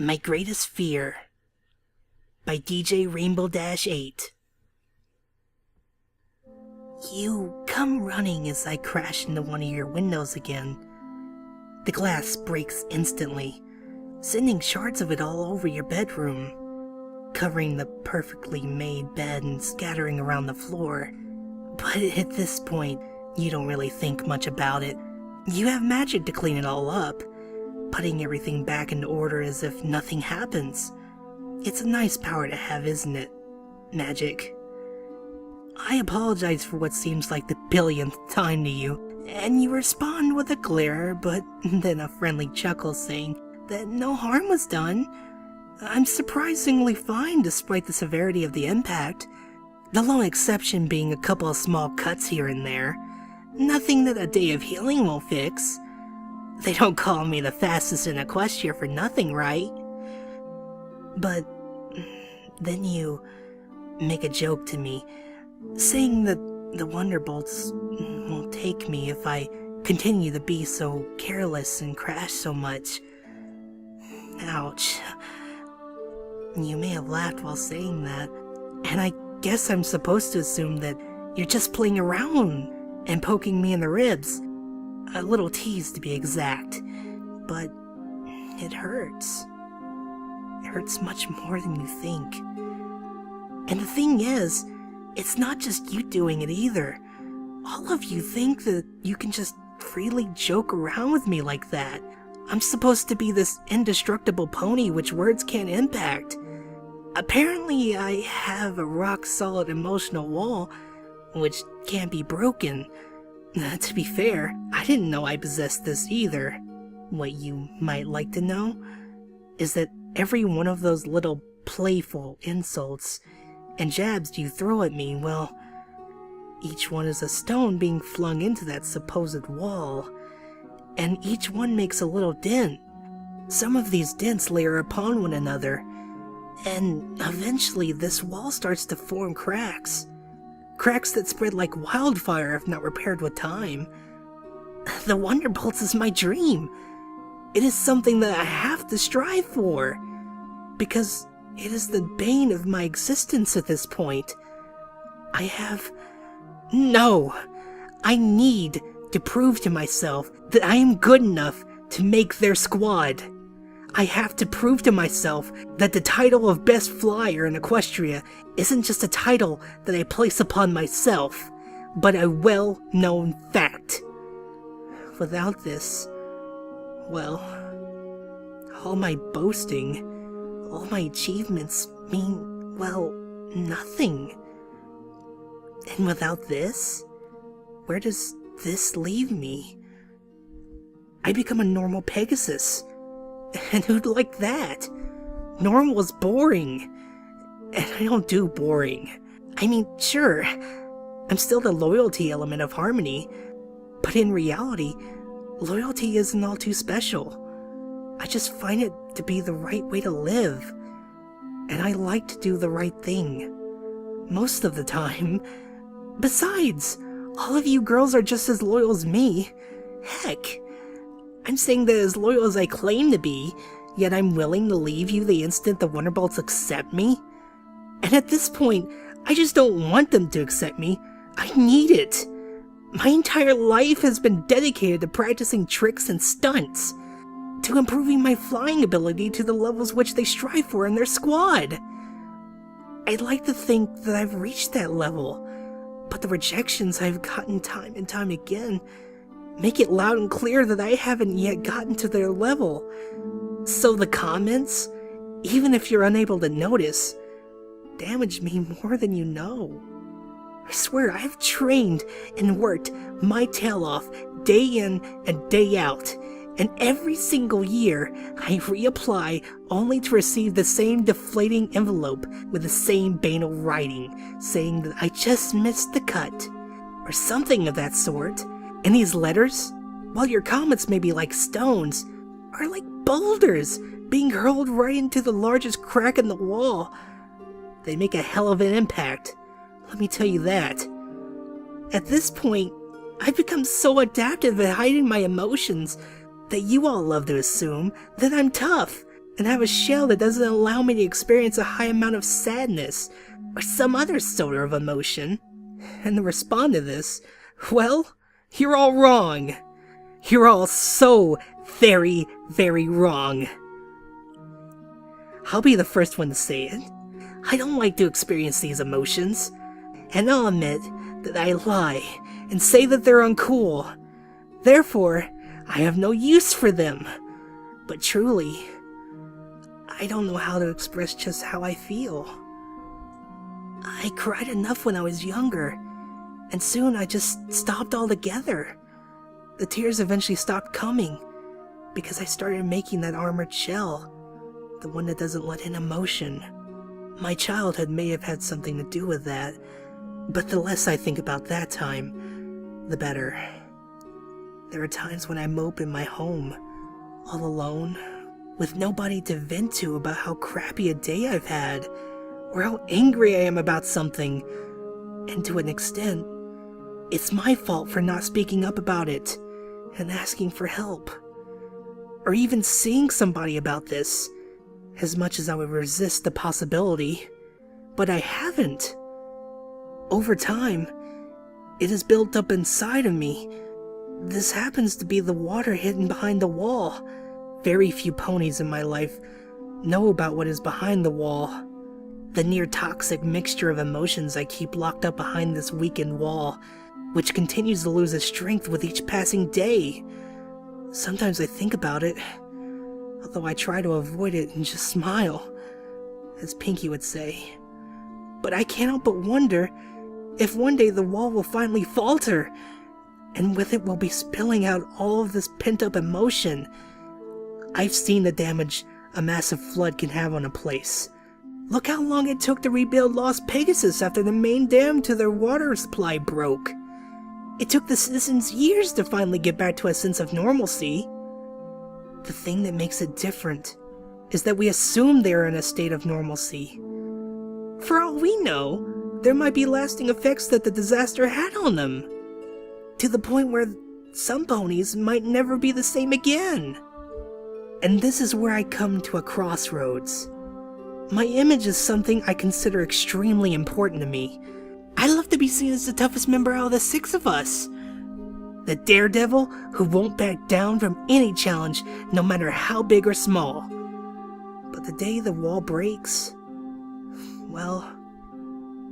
My Greatest Fear by DJ Rainbow-8. You come running as I crash into one of your windows again. The glass breaks instantly, sending shards of it all over your bedroom, covering the perfectly made bed and scattering around the floor. But at this point, you don't really think much about it. You have magic to clean it all up, putting everything back into order as if nothing happens. It's a nice power to have, isn't it? Magic. I apologize for what seems like the billionth time to you, and you respond with a glare, but then a friendly chuckle saying that no harm was done. I'm surprisingly fine despite the severity of the impact, the lone exception being a couple of small cuts here and there. Nothing that a day of healing won't fix. They don't call me the fastest in Equestria for nothing, right? But then you make a joke to me, saying that the Wonderbolts won't take me if I continue to be so careless and crash so much. Ouch. You may have laughed while saying that, and I guess I'm supposed to assume that you're just playing around and poking me in the ribs. A little tease to be exact, but it hurts. It hurts much more than you think. And the thing is, it's not just you doing it either. All of you think that you can just freely joke around with me like that. I'm supposed to be this indestructible pony which words can't impact. Apparently I have a rock-solid emotional wall which can't be broken. To be fair, I didn't know I possessed this either. What you might like to know is that every one of those little playful insults and jabs you throw at me, well, each one is a stone being flung into that supposed wall, and each one makes a little dent. Some of these dents layer upon one another, and eventually this wall starts to form cracks. Cracks that spread like wildfire if not repaired with time. The Wonderbolts is my dream. It is something that I have to strive for, because it is the bane of my existence at this point. No! I need to prove to myself that I am good enough to make their squad. I have to prove to myself that the title of Best Flyer in Equestria isn't just a title that I place upon myself, but a well-known fact. Without this, well, all my boasting, all my achievements mean, well, nothing. And without this, where does this leave me? I become a normal Pegasus. And who'd like that? Normal is boring. And I don't do boring. I mean, sure, I'm still the loyalty element of Harmony, but in reality, loyalty isn't all too special. I just find it to be the right way to live. And I like to do the right thing. Most of the time. Besides, all of you girls are just as loyal as me. Heck, I'm saying that as loyal as I claim to be, yet I'm willing to leave you the instant the Wonderbolts accept me. And at this point, I just don't want them to accept me. I need it. My entire life has been dedicated to practicing tricks and stunts, to improving my flying ability to the levels which they strive for in their squad. I'd like to think that I've reached that level, but the rejections I've gotten time and time again make it loud and clear that I haven't yet gotten to their level. So the comments, even if you're unable to notice, damage me more than you know. I swear I've trained and worked my tail off day in and day out, and every single year I reapply only to receive the same deflating envelope with the same banal writing saying that I just missed the cut, or something of that sort. And these letters, while your comments may be like stones, are like boulders being hurled right into the largest crack in the wall. They make a hell of an impact, let me tell you that. At this point, I've become so adaptive at hiding my emotions that you all love to assume that I'm tough, and have a shell that doesn't allow me to experience a high amount of sadness or some other sort of emotion. And to respond to this, well, you're all wrong. You're all so very, very wrong. I'll be the first one to say it. I don't like to experience these emotions, and I'll admit that I lie and say that they're uncool. Therefore, I have no use for them. But truly, I don't know how to express just how I feel. I cried enough when I was younger, and soon I just stopped altogether. The tears eventually stopped coming, because I started making that armored shell, the one that doesn't let in emotion. My childhood may have had something to do with that, but the less I think about that time, the better. There are times when I mope in my home, all alone, with nobody to vent to about how crappy a day I've had, or how angry I am about something. And to an extent, it's my fault for not speaking up about it, and asking for help. Or even seeing somebody about this, as much as I would resist the possibility. But I haven't. Over time, it has built up inside of me. This happens to be the water hidden behind the wall. Very few ponies in my life know about what is behind the wall. The near-toxic mixture of emotions I keep locked up behind this weakened wall, which continues to lose its strength with each passing day. Sometimes I think about it, although I try to avoid it and just smile, as Pinky would say. But I can't help but wonder if one day the wall will finally falter, and with it will be spilling out all of this pent-up emotion. I've seen the damage a massive flood can have on a place. Look how long it took to rebuild Lost Pegasus after the main dam to their water supply broke. It took the citizens years to finally get back to a sense of normalcy. The thing that makes it different is that we assume they are in a state of normalcy. For all we know, there might be lasting effects that the disaster had on them, to the point where some ponies might never be the same again. And this is where I come to a crossroads. My image is something I consider extremely important to me. I love to be seen as the toughest member out of the 6 of us. The daredevil who won't back down from any challenge, no matter how big or small. But the day the wall breaks, well,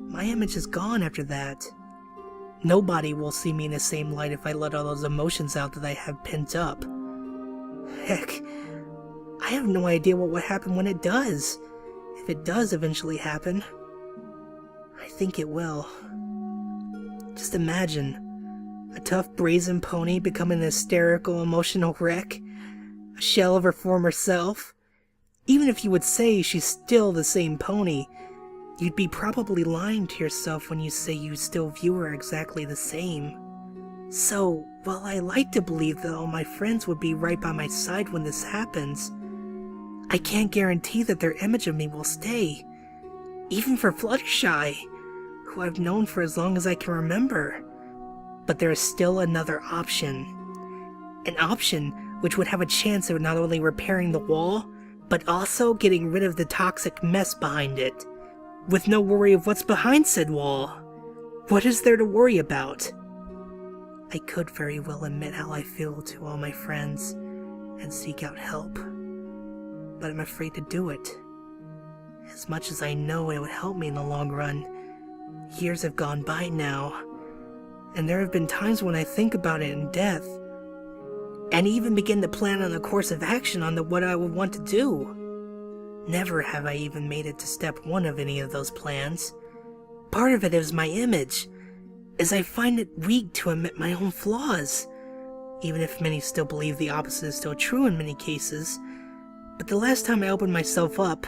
my image is gone after that. Nobody will see me in the same light if I let all those emotions out that I have pent up. Heck, I have no idea what would happen when it does. If it does eventually happen. I think it will. Just imagine a tough brazen pony becoming an hysterical emotional wreck, a shell of her former self. Even if you would say she's still the same pony, you'd be probably lying to yourself when you say you still view her exactly the same. So, while I like to believe that all my friends would be right by my side when this happens, I can't guarantee that their image of me will stay. Even for Fluttershy, who I've known for as long as I can remember. But there is still another option. An option which would have a chance of not only repairing the wall, but also getting rid of the toxic mess behind it, with no worry of what's behind said wall. What is there to worry about? I could very well admit how I feel to all my friends and seek out help, but I'm afraid to do it. As much as I know it would help me in the long run, years have gone by now, and there have been times when I think about it in death, and even begin to plan on a course of action on what I would want to do. Never have I even made it to step 1 of any of those plans. Part of it is my image, as I find it weak to admit my own flaws, even if many still believe the opposite is still true in many cases. But the last time I opened myself up,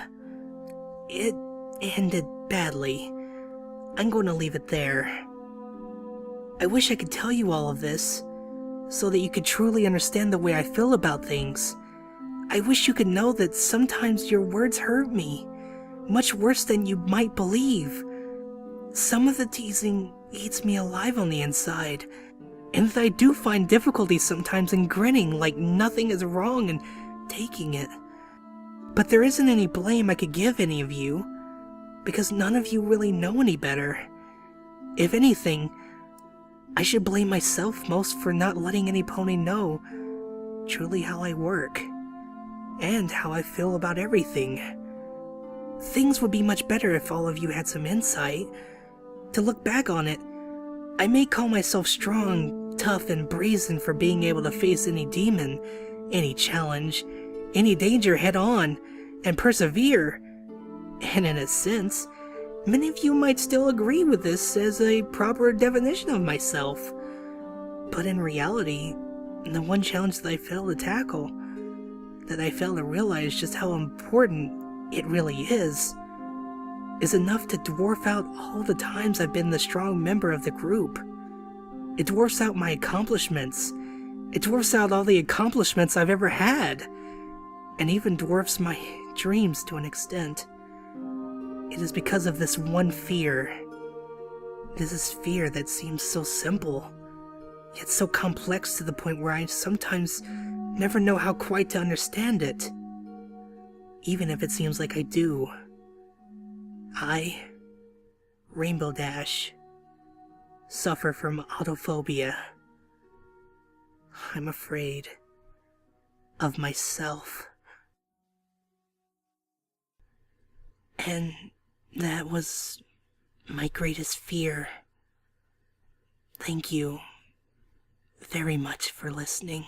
it ended badly. I'm going to leave it there. I wish I could tell you all of this, so that you could truly understand the way I feel about things. I wish you could know that sometimes your words hurt me, much worse than you might believe. Some of the teasing eats me alive on the inside, and that I do find difficulty sometimes in grinning like nothing is wrong and taking it. But there isn't any blame I could give any of you, because none of you really know any better. If anything, I should blame myself most for not letting any pony know truly how I work, and how I feel about everything. Things would be much better if all of you had some insight. To look back on it, I may call myself strong, tough, and brazen for being able to face any demon, any challenge, any danger head on, and persevere. And in a sense, many of you might still agree with this as a proper definition of myself. But in reality, the one challenge that I failed to tackle, that I failed to realize just how important it really is enough to dwarf out all the times I've been the strong member of the group. It dwarfs out my accomplishments. It dwarfs out all the accomplishments I've ever had. And even dwarfs my dreams to an extent. It is because of this one fear. It is this fear that seems so simple, yet so complex to the point where I sometimes never know how quite to understand it. Even if it seems like I do. I, Rainbow Dash, suffer from autophobia. I'm afraid of myself. And that was my greatest fear. Thank you very much for listening.